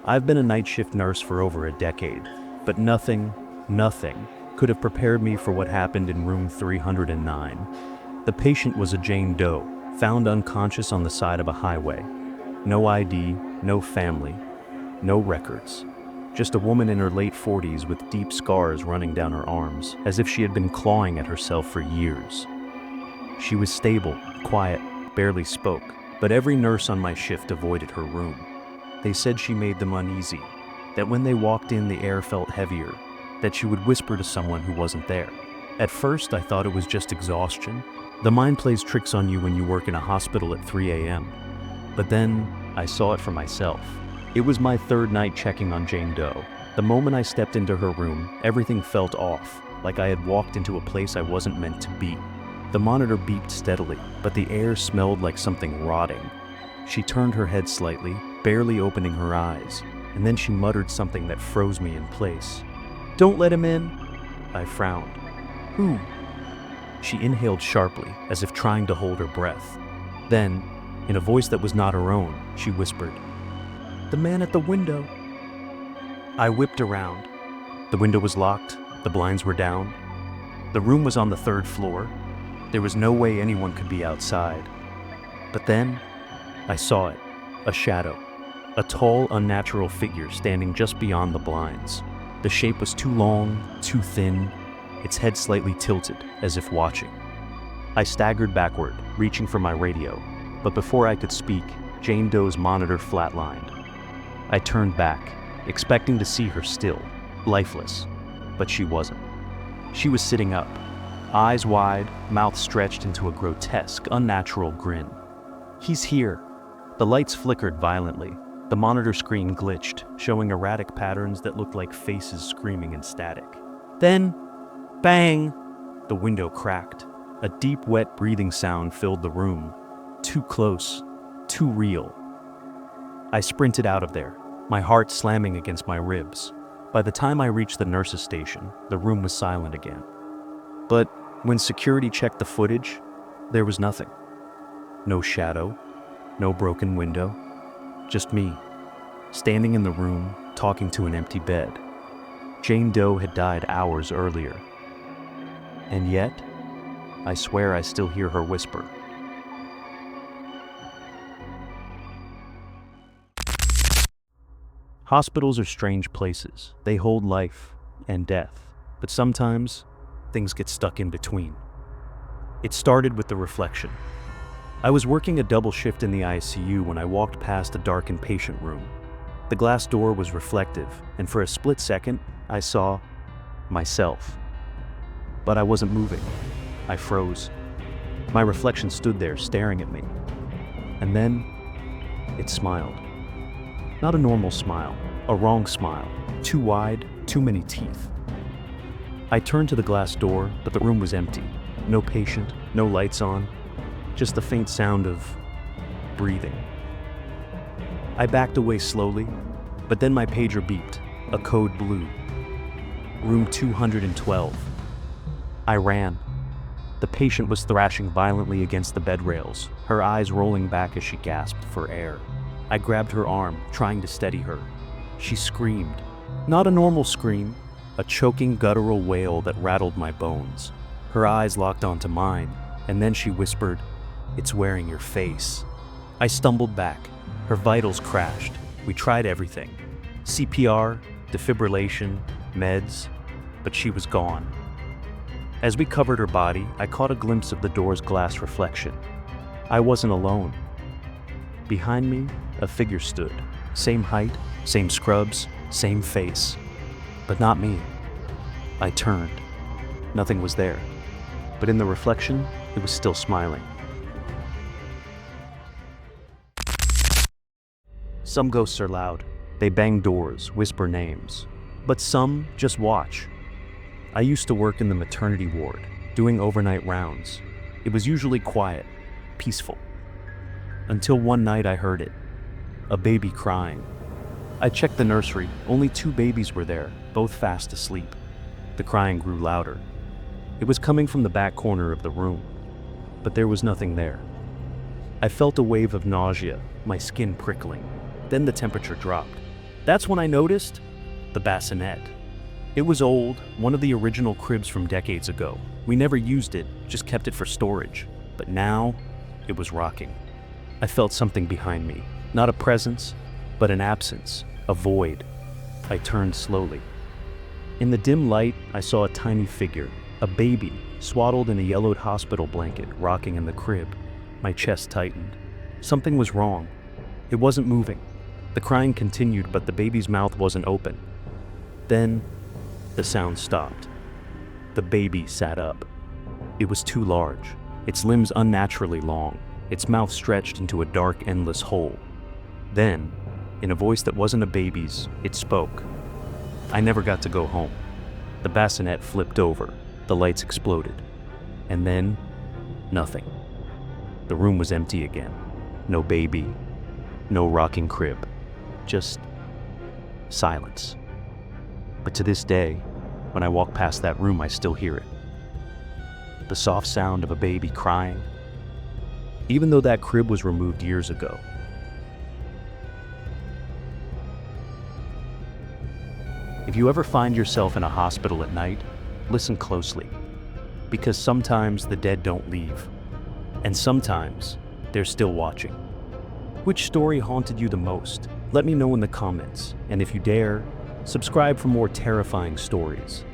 I've been a night shift nurse for over a decade, but nothing could have prepared me for what happened in room 309. The patient was a Jane Doe, found unconscious on the side of a highway. No ID, no family, no records. Just a woman in her late 40s with deep scars running down her arms, as if she had been clawing at herself for years. She was stable, quiet, barely spoke, but every nurse on my shift avoided her room. They said she made them uneasy, that when they walked in the air felt heavier, that she would whisper to someone who wasn't there. At first, I thought it was just exhaustion. The mind plays tricks on you when you work in a hospital at 3 a.m. But then, I saw it for myself. It was my third night checking on Jane Doe. The moment I stepped into her room, everything felt off, like I had walked into a place I wasn't meant to be. The monitor beeped steadily, but the air smelled like something rotting. She turned her head slightly, barely opening her eyes, and then she muttered something that froze me in place. "Don't let him in." I frowned. "Who?" She inhaled sharply, as if trying to hold her breath. Then, in a voice that was not her own, she whispered, "The man at the window." I whipped around. The window was locked, the blinds were down. The room was on the 3rd floor. There was no way anyone could be outside. But then, I saw it, a shadow, a tall, unnatural figure standing just beyond the blinds. The shape was too long, too thin, its head slightly tilted, as if watching. I staggered backward, reaching for my radio, but before I could speak, Jane Doe's monitor flatlined. I turned back, expecting to see her still, lifeless, but she wasn't. She was sitting up, eyes wide, mouth stretched into a grotesque, unnatural grin. "He's here." The lights flickered violently. The monitor screen glitched, showing erratic patterns that looked like faces screaming in static. Then, bang! The window cracked. A deep, wet breathing sound filled the room. Too close, too real. I sprinted out of there, my heart slamming against my ribs. By the time I reached the nurse's station, the room was silent again. But when security checked the footage, there was nothing. No shadow, no broken window, just me, standing in the room, talking to an empty bed. Jane Doe had died hours earlier. And yet, I swear I still hear her whisper. Hospitals are strange places. They hold life and death, but sometimes things get stuck in between. It started with the reflection. I was working a double shift in the ICU when I walked past a darkened patient room. The glass door was reflective, and for a split second, I saw myself. But I wasn't moving. I froze. My reflection stood there staring at me. And then, it smiled. Not a normal smile, a wrong smile. Too wide, too many teeth. I turned to the glass door, but the room was empty. No patient, no lights on, just the faint sound of breathing. I backed away slowly, but then my pager beeped, a code blew. Room 212. I ran. The patient was thrashing violently against the bed rails, her eyes rolling back as she gasped for air. I grabbed her arm, trying to steady her. She screamed. Not a normal scream, a choking, guttural wail that rattled my bones. Her eyes locked onto mine, and then she whispered, "It's wearing your face." I stumbled back. Her vitals crashed. We tried everything. CPR, defibrillation, meds, but she was gone. As we covered her body, I caught a glimpse of the door's glass reflection. I wasn't alone. Behind me, a figure stood. Same height, same scrubs, same face. But not me. I turned. Nothing was there. But in the reflection, it was still smiling. Some ghosts are loud. They bang doors, whisper names. But some just watch. I used to work in the maternity ward, doing overnight rounds. It was usually quiet, peaceful. Until one night I heard it. A baby crying. I checked the nursery. Only 2 babies were there, both fast asleep. The crying grew louder. It was coming from the back corner of the room, but there was nothing there. I felt a wave of nausea, my skin prickling. Then the temperature dropped. That's when I noticed the bassinet. It was old, one of the original cribs from decades ago. We never used it, just kept it for storage. But now, it was rocking. I felt something behind me. Not a presence, but an absence, a void. I turned slowly. In the dim light, I saw a tiny figure, a baby, swaddled in a yellowed hospital blanket, rocking in the crib. My chest tightened. Something was wrong. It wasn't moving. The crying continued, but the baby's mouth wasn't open. Then, the sound stopped. The baby sat up. It was too large, its limbs unnaturally long, its mouth stretched into a dark, endless hole. Then, in a voice that wasn't a baby's, it spoke. I never got to go home. The bassinet flipped over, the lights exploded. And then, nothing. The room was empty again. No baby, no rocking crib, just silence. But to this day, when I walk past that room, I still hear it. The soft sound of a baby crying, even though that crib was removed years ago. If you ever find yourself in a hospital at night, listen closely, because sometimes the dead don't leave, and sometimes they're still watching. Which story haunted you the most? Let me know in the comments, and if you dare, subscribe for more terrifying stories.